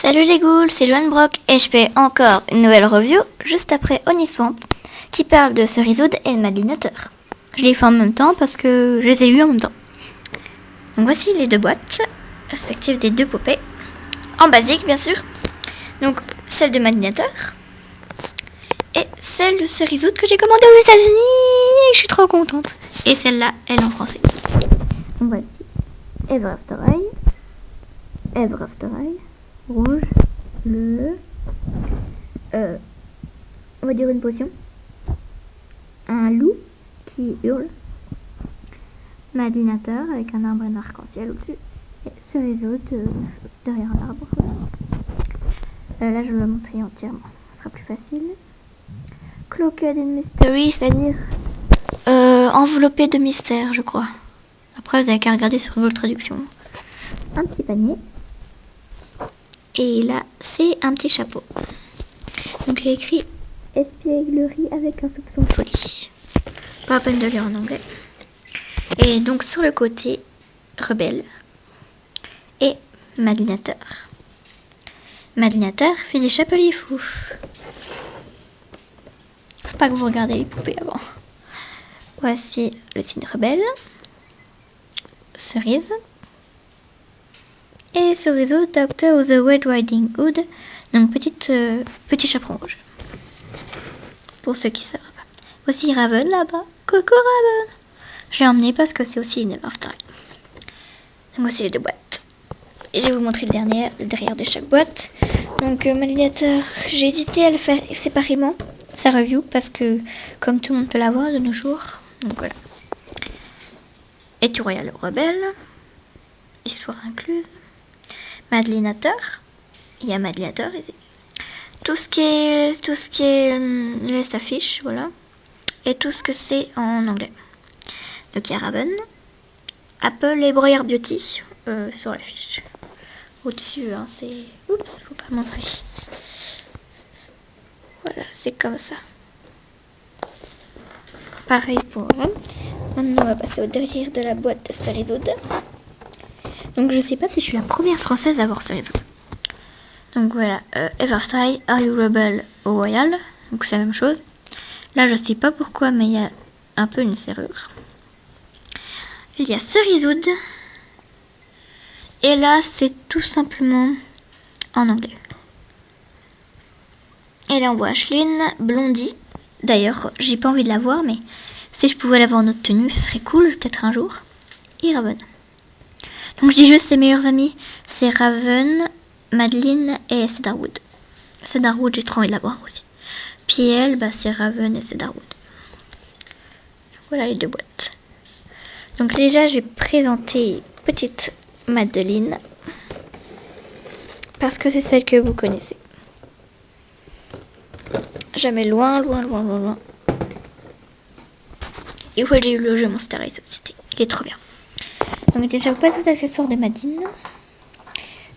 Salut les ghouls, c'est Luan Brock et je fais encore une nouvelle review juste après Oniswamp qui parle de Cerezoud et de Madlinateur. Je les fais en même temps parce que je les ai eus en même temps. Donc voici les deux boîtes respectives des deux poupées, en basique bien sûr. Donc celle de Madlinateur et celle de Cerezoud que j'ai commandée aux États-Unis. Je suis trop contente. Et celle-là, elle en français. Donc voici Ever After Eye, Ever After Eye, rouge, bleu, on va dire une potion, un loup qui hurle, Madlinateur avec un arbre en arc-en-ciel au-dessus, et Cerezoud derrière un arbre. Là je vais la montrer entièrement, ce sera plus facile. Cloaked in Mystery, c'est-à-dire enveloppé de mystère, je crois. Après vous avez qu'à regarder sur Google Traduction. Un petit panier. Et là, c'est un petit chapeau. Donc, il y a écrit espièglerie avec un soupçon de folie. Pas la peine de lire en anglais. Et donc, sur le côté, rebelle et Madlinateur. Madlinateur fait des chapeliers fous. Faut pas que vous regardez les poupées avant. Voici le signe rebelle. Cerise. Et Cerezoud, Doctor of the Red Riding Hood, donc petit chaperon rouge. Pour ceux qui savent. Voici Raven là-bas. Coucou Raven. Je l'ai emmené parce que c'est aussi une Ever After Eye. Donc voici les deux boîtes. Et je vais vous montrer le derrière de chaque boîte. Donc Madlinateur, j'ai hésité à le faire séparément, sa review, parce que comme tout le monde peut l'avoir de nos jours. Donc voilà. Étui royal rebelle. Histoire incluse. Madlinateur, il y a Madlinateur ici. Tout ce qui est les affiches, voilà. Et tout ce que c'est en anglais. Donc il y a Raven, Apple et Broyard Beauty sur l'affiche. Au-dessus, hein, c'est... Oups, faut pas montrer. Voilà, c'est comme ça. Pareil pour... Maintenant, on va passer au derrière de la boîte de Cerezoud. Donc je sais pas si je suis la première française à avoir Cerezoud. Donc voilà, Ever After Eye, Are You Rebel au Royal. Donc c'est la même chose. Là je sais pas pourquoi, mais il y a un peu une serrure. Il y a Cerezoud. Et là c'est tout simplement en anglais. Et là on voit Ashlyn, Blondie. D'ailleurs j'ai pas envie de la voir, mais si je pouvais l'avoir en autre tenue, ce serait cool, peut-être un jour. Et Raven. Donc je dis juste ses meilleurs amis, c'est Raven, Madeline et Cedarwood. Cedarwood, j'ai trop envie de la voir aussi. Puis elle, bah, c'est Raven et Cedarwood. Voilà les deux boîtes. Donc déjà, j'ai présenté petite Madeline. Parce que c'est celle que vous connaissez. Jamais loin, loin, loin, loin, loin. Et ouais, j'ai eu le jeu Monster High Society. Il est trop bien. Donc déjà, pas aux accessoires de Madeline.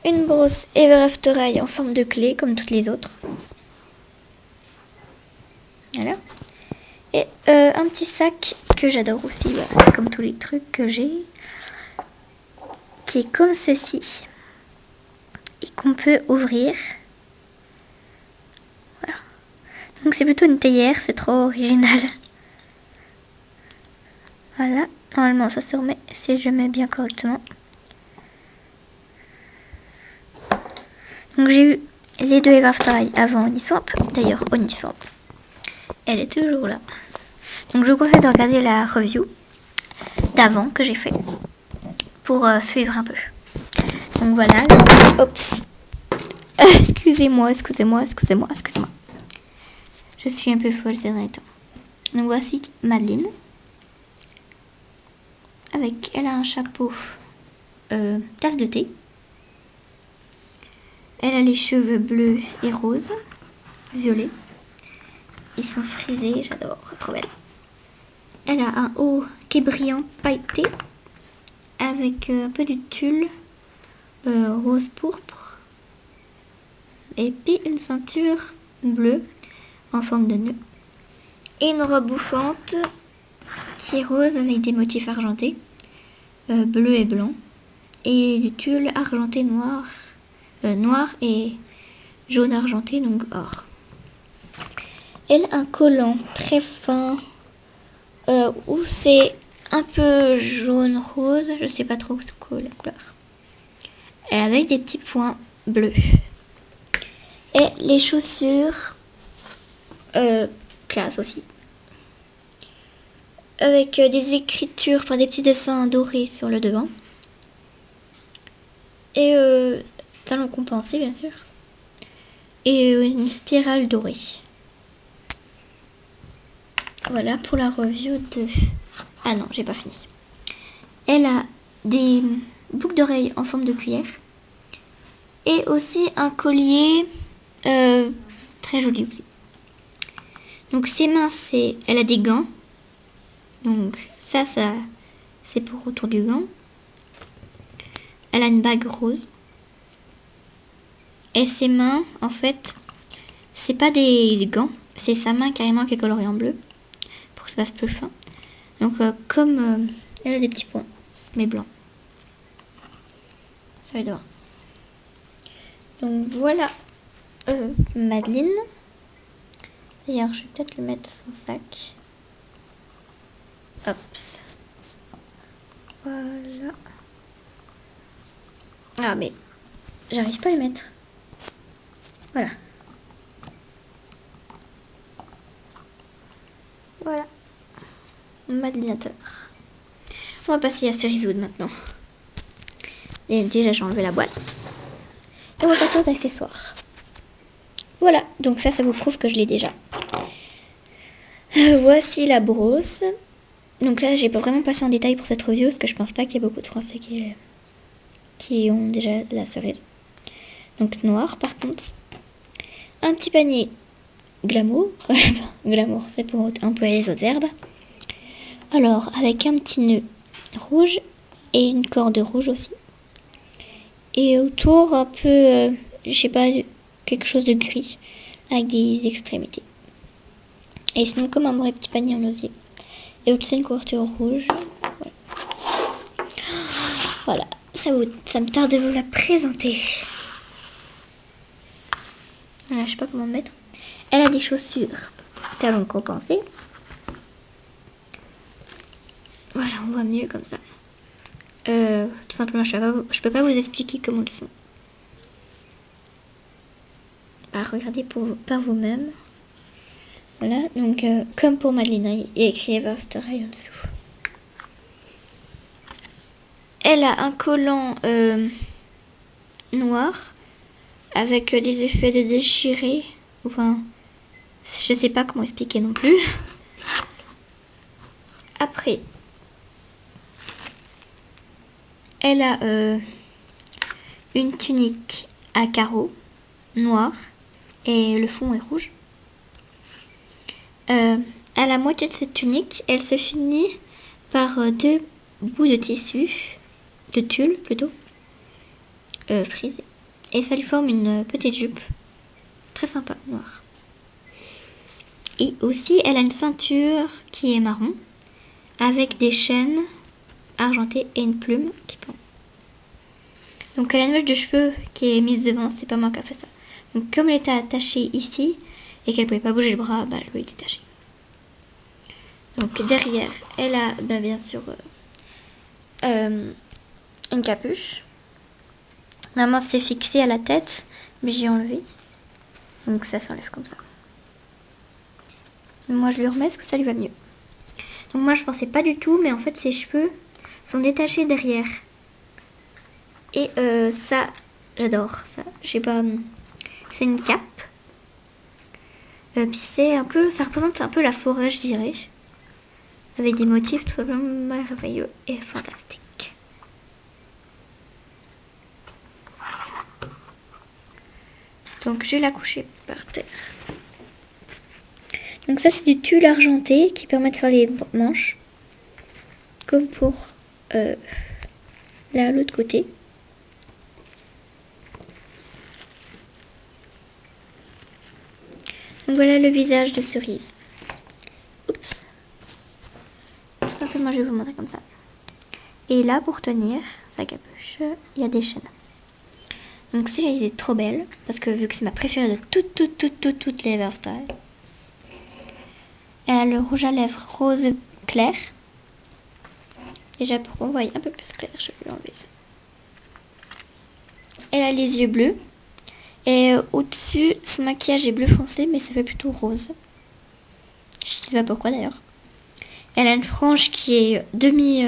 Une brosse Ever After Eye en forme de clé, comme toutes les autres. Voilà. Et un petit sac que j'adore aussi, voilà, comme tous les trucs que j'ai. Qui est comme ceci. Et qu'on peut ouvrir. Voilà. Donc c'est plutôt une théière, c'est trop original. Voilà. Normalement ça se remet si je mets bien correctement. Donc j'ai eu les deux Ever After Eye avant Oniswamp. D'ailleurs Oniswamp, elle est toujours là. Donc je vous conseille de regarder la review d'avant que j'ai fait pour suivre un peu. Donc voilà. Oups. Excusez-moi. Je suis un peu folle ces derniers temps. Donc voici Madeline. Elle a un chapeau tasse de thé. Elle a les cheveux bleus et roses, violets. Ils sont frisés, j'adore, c'est trop belle. Elle a un haut qui est brillant, pailleté, avec un peu de tulle rose pourpre. Et puis une ceinture bleue en forme de nœud. Et une robe bouffante qui est rose avec des motifs argentés, bleu et blanc. Et du tulle argenté noir noir et jaune argenté, donc or. Elle a un collant très fin où c'est un peu jaune rose, je sais pas trop c'est quoi la couleur. Et avec des petits points bleus. Et les chaussures classe aussi. Avec des écritures, enfin des petits dessins dorés sur le devant. Et talons compensés bien sûr. Et une spirale dorée. Voilà pour la review de... Ah non, j'ai pas fini. Elle a des boucles d'oreilles en forme de cuillère. Et aussi un collier très joli aussi. Donc ses mains, elle a des gants. Donc ça c'est pour autour du gant. Elle a une bague rose. Et ses mains, en fait, c'est pas des gants. C'est sa main carrément qui est colorée en bleu. Pour que ça fasse plus fin. Donc comme elle a des petits points, mais blancs. Ça va. Donc voilà Madeleine. D'ailleurs, je vais peut-être lui mettre son sac. Hop. Voilà. Ah mais j'arrive pas à le mettre. Voilà. Voilà. Madelinateur. On va passer à Cerisewood maintenant. Et déjà j'ai enlevé la boîte. Et on va passer aux accessoires. Voilà, donc ça vous prouve que je l'ai déjà. Voici la brosse. Donc là j'ai pas vraiment passé en détail pour cette review parce que je pense pas qu'il y ait beaucoup de Français qui ont déjà la cerise. Donc noir par contre. Un petit panier glamour. Glamour c'est pour employer les autres verbes. Alors avec un petit nœud rouge et une corde rouge aussi. Et autour un peu, je sais pas, quelque chose de gris avec des extrémités. Et sinon comme un vrai petit panier en osier. Et au-dessus une couverture rouge. Voilà. Ça me tarde de vous la présenter. Voilà, je sais pas comment mettre. Elle a des chaussures talons compensés. Voilà, on voit mieux comme ça. Tout simplement, je peux pas vous expliquer comment elles sont. Bah, regardez par vous-même. Voilà, donc comme pour Madeleine, il y a écrit Ever After High en dessous. Elle a un collant noir avec des effets de déchiré. Enfin, je sais pas comment expliquer non plus. Après, elle a une tunique à carreaux noir et le fond est rouge. À la moitié de cette tunique, elle se finit par deux bouts de tissu, de tulle plutôt, frisé. Et ça lui forme une petite jupe, très sympa, noire. Et aussi, elle a une ceinture qui est marron, avec des chaînes argentées et une plume qui pend. Donc elle a une mèche de cheveux qui est mise devant, c'est pas moi qui a fait ça. Donc comme elle était attachée ici, et qu'elle pouvait pas bouger le bras, bah je l'ai détachée. Donc derrière, elle a bien sûr une capuche. Ma main s'est fixée à la tête, mais j'ai enlevé. Donc ça s'enlève comme ça. Moi je lui remets, est-ce que ça lui va mieux? Donc moi je pensais pas du tout, mais en fait ses cheveux sont détachés derrière. Et ça, j'adore ça. Je sais pas, c'est une cape. Puis c'est un peu, ça représente un peu la forêt, je dirais. Avec des motifs tout simplement merveilleux et fantastiques. Donc je vais la coucher par terre. Donc ça c'est du tulle argenté qui permet de faire les manches. Comme pour là l'autre côté. Donc voilà le visage de Cerise. Oups. Tout simplement je vais vous montrer comme ça. Et là pour tenir sa capuche, il y a des chaînes. Donc Cerise est trop belle, parce que vu que c'est ma préférée de toutes les Ever After High. Elle a le rouge à lèvres rose clair. Déjà pour qu'on voie un peu plus clair, je vais lui enlever ça. Elle a les yeux bleus. Et au-dessus, ce maquillage est bleu foncé, mais ça fait plutôt rose. Je sais pas pourquoi d'ailleurs. Elle a une frange qui est demi...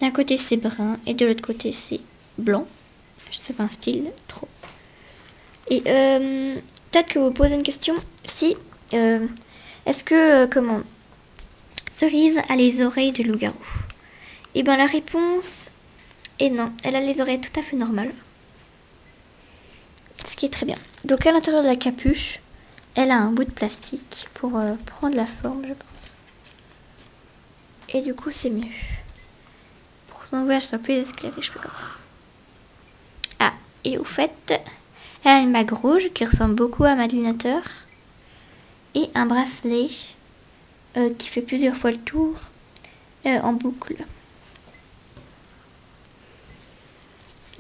d'un côté c'est brun et de l'autre côté c'est blanc. Je sais pas un style trop. Et peut-être que vous posez une question. Si, est-ce que, comment, Cerise a les oreilles de loup-garou? Et bien la réponse est non. Elle a les oreilles tout à fait normales. Ce qui est très bien. Donc à l'intérieur de la capuche, elle a un bout de plastique pour prendre la forme, je pense. Et du coup, c'est mieux. Pour son voyage, je dois plus escalader les cheveux comme ça. Ah, et au fait, elle a une bague rouge qui ressemble beaucoup à Madeleinateur. Et un bracelet qui fait plusieurs fois le tour en boucle.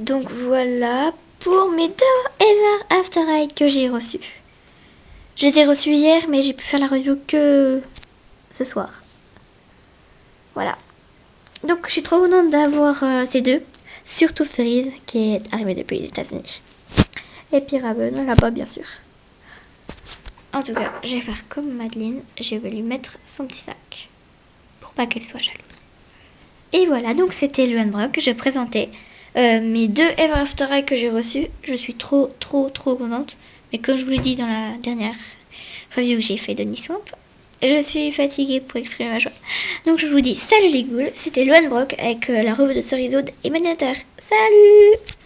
Donc voilà pour mes 2 Ever After High que j'ai reçus. Je les ai reçus hier, mais j'ai pu faire la review que ce soir. Voilà. Donc je suis trop contente d'avoir ces deux. Surtout Cerise qui est arrivée depuis les États-Unis. Et puis Raven là-bas bien sûr. En tout cas, je vais faire comme Madeleine. Je vais lui mettre son petit sac. Pour pas qu'elle soit jalouse. Et voilà, donc c'était Luanbrock que je présentais. Mes 2 Ever After High que j'ai reçus. Je suis trop contente. Mais comme je vous l'ai dit dans la dernière review que j'ai fait de Niswamp, je suis fatiguée pour exprimer ma joie. Donc je vous dis salut les ghouls, c'était Luanbrock avec la revue de Cerise et Madeleinateur. Salut!